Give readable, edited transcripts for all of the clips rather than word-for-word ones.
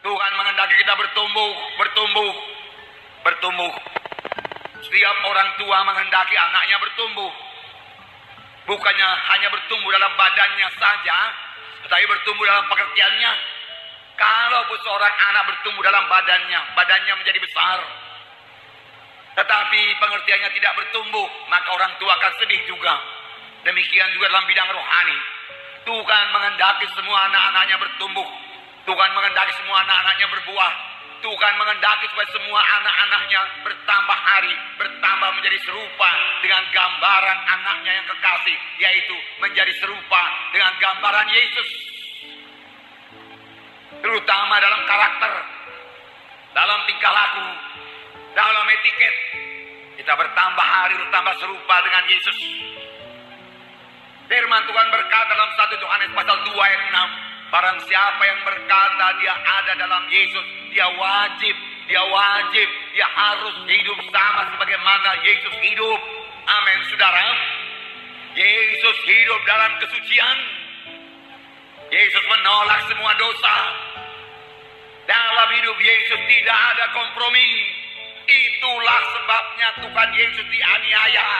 Tuhan menghendaki kita bertumbuh. Setiap orang tua menghendaki anaknya bertumbuh. Bukannya hanya bertumbuh dalam badannya saja, tetapi bertumbuh dalam pengertiannya. Kalau seorang anak bertumbuh dalam badannya menjadi besar, tetapi pengertiannya tidak bertumbuh, maka orang tua akan sedih juga. Demikian juga dalam bidang rohani. Tuhan menghendaki semua anak-anaknya bertumbuh. Tuhan menghendaki semua anak-anaknya berbuah. Tuhan menghendaki supaya semua anak-anaknya bertambah hari, bertambah menjadi serupa dengan gambaran anaknya yang kekasih, yaitu menjadi serupa dengan gambaran Yesus. Terutama dalam karakter, dalam tingkah laku, dalam etiket, kita bertambah hari, bertambah serupa dengan Yesus. Firman Tuhan berkata dalam 1 Yohanes pasal 2 ayat 6, barang siapa yang berkata dia ada dalam Yesus, dia harus hidup sama sebagaimana Yesus hidup. Amin, saudara. Yesus hidup dalam kesucian. Yesus menolak semua dosa. Dalam hidup Yesus tidak ada kompromi. Itulah sebabnya Tuhan Yesus dianiaya.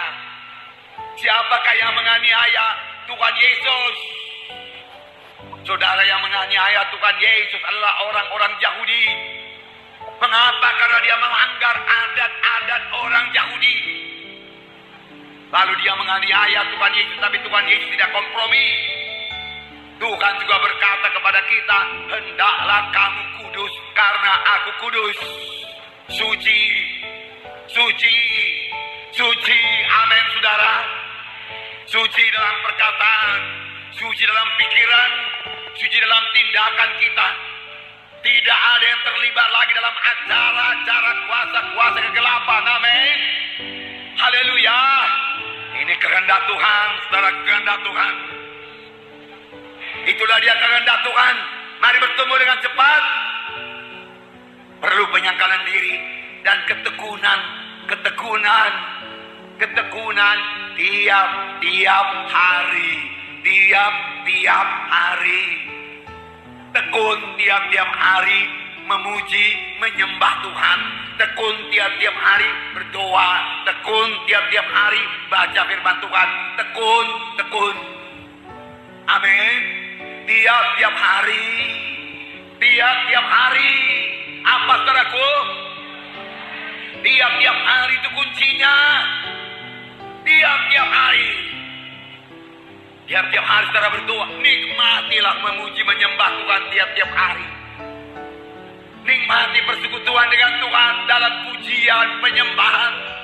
Siapakah yang menganiaya? Tuhan Yesus. Saudara, yang menganiaya Tuhan Yesus adalah orang-orang Yahudi. Mengapa? Karena dia melanggar adat-adat orang Yahudi. Lalu dia menganiaya Tuhan Yesus, tapi Tuhan Yesus tidak kompromi. Tuhan juga berkata kepada kita, hendaklah kamu kudus karena aku kudus. Suci. Amin, saudara. Suci dalam perkataan, suci dalam pikiran, suci dalam tindakan kita. Tidak ada yang terlibat lagi dalam acara-acara kuasa-kuasa kegelapan. Amin. Haleluya. Ini kehendak Tuhan, saudara, kehendak Tuhan. Itulah dia kehendak Tuhan. Mari bertemu dengan cepat. Perlu penyangkalan diri dan ketekunan tiap-tiap hari. Tekun tiap-tiap hari memuji, menyembah Tuhan. Tekun tiap-tiap hari berdoa. Tekun tiap-tiap hari baca firman Tuhan. Tekun. Amin. Tiap-tiap hari. Apa, saudaraku? Tiap-tiap hari itu kuncinya. Tiap-tiap hari saudara berdoa. Nikmatilah memuji, menyembah Tuhan tiap-tiap hari. Nikmati persekutuan dengan Tuhan dalam pujian, penyembahan.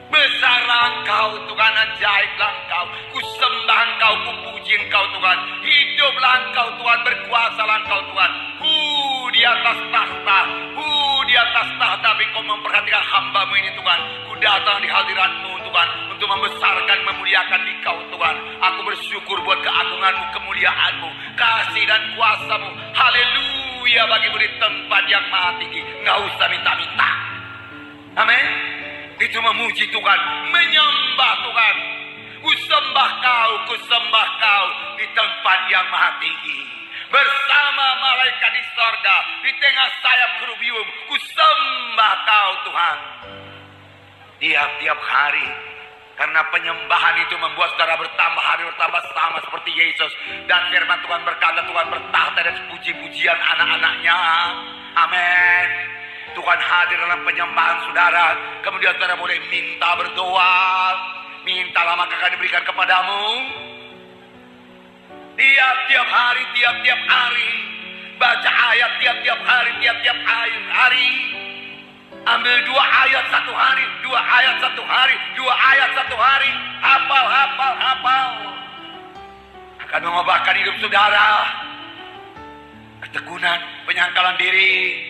Besarlah Engkau Tuhan, ajaiblah Engkau. Ku sembah Engkau, ku puji Engkau Tuhan. Hiduplah Engkau Tuhan, berkuasalah Engkau Tuhan. Di atas tahta, tapi Engkau memperhatikan hamba-Mu ini Tuhan. Ku datang di hadirat-Mu Tuhan, untuk membesarkan, memuliakan Engkau Tuhan. Aku bersyukur buat keagungan-Mu, kemuliaan-Mu, kasih dan kuasa-Mu. Haleluya, bagimu di tempat yang maha tinggi. Nggak usah minta-minta. Amin. Itu memuji Tuhan, menyembah Tuhan. Ku sembah Kau di tempat yang maha tinggi. Bersama malaikat di sorga, di tengah sayap kerubium, ku sembah Kau Tuhan. Tiap-tiap hari. Karena penyembahan itu membuat saudara bertambah hari, bertambah sama seperti Yesus. Dan firman Tuhan berkata, Tuhan bertahta dan puji-pujian anak-anaknya. Amin. Tuhan hadir dalam penyembahan saudara. Kemudian saudara boleh minta, berdoa. Mintalah maka akan diberikan kepadamu. Tiap-tiap hari. Baca ayat tiap-tiap hari. Ambil 2 ayat satu hari. Hafal. Akan mengubahkan hidup saudara. Ketekunan, penyangkalan diri.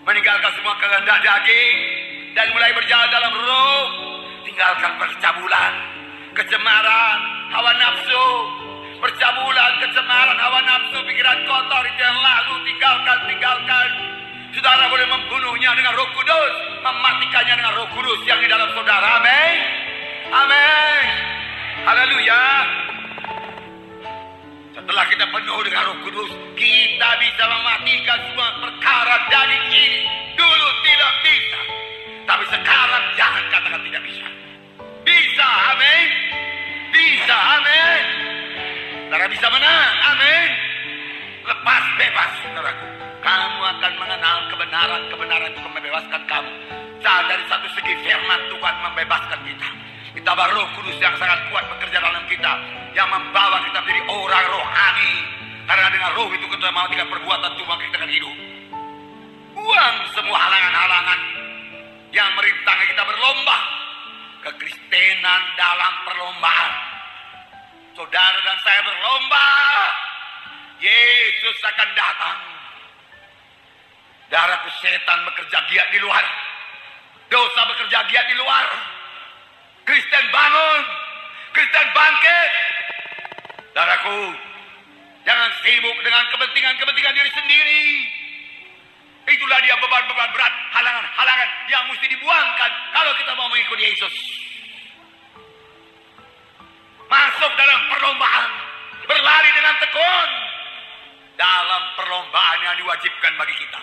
Meninggalkan semua kehendak daging. Dan mulai berjalan dalam roh. Tinggalkan percabulan, kecemaran, hawa nafsu. Percabulan, kecemaran, hawa nafsu, pikiran kotor itu yang lalu. Tinggalkan. Saudara boleh membunuhnya dengan Roh Kudus, mematikannya dengan Roh Kudus yang di dalam saudara. Amin. Haleluya. Setelah kita penuh dengan Roh Kudus, kita bisa mematikan semua perkara daging ini. Dulu tidak bisa, tapi sekarang jangan katakan tidak bisa. Bisa, amin. Bisa, amin. Saudara bisa menang, amin. Lepas bebas, saudaraku. Kamu akan mengenal kebenaran. Kebenaran itu membebaskan kamu. Saat dari satu segi firman Tuhan membebaskan kita. Ditambah Roh Kudus yang sangat kuat bekerja dalam kita, yang membawa kita menjadi orang rohani. Karena dengan Roh itu kita mematikan perbuatan Tuhan, kita akan hidup. Buang semua halangan-halangan yang merintangi kita berlomba. Kekristenan dalam perlombaan. Saudara dan saya berlomba. Yesus akan datang. Darahku, setan bekerja giat di luar. Dosa bekerja giat di luar. Kristen bangun. Kristen bangkit. Darahku, jangan sibuk dengan kepentingan diri sendiri. Itulah dia beban-beban berat, halangan-halangan yang mesti dibuangkan kalau kita mau mengikuti Yesus. Masuk dalam perlombaan, berlari dengan tekun dalam perlombaan yang diwajibkan bagi kita.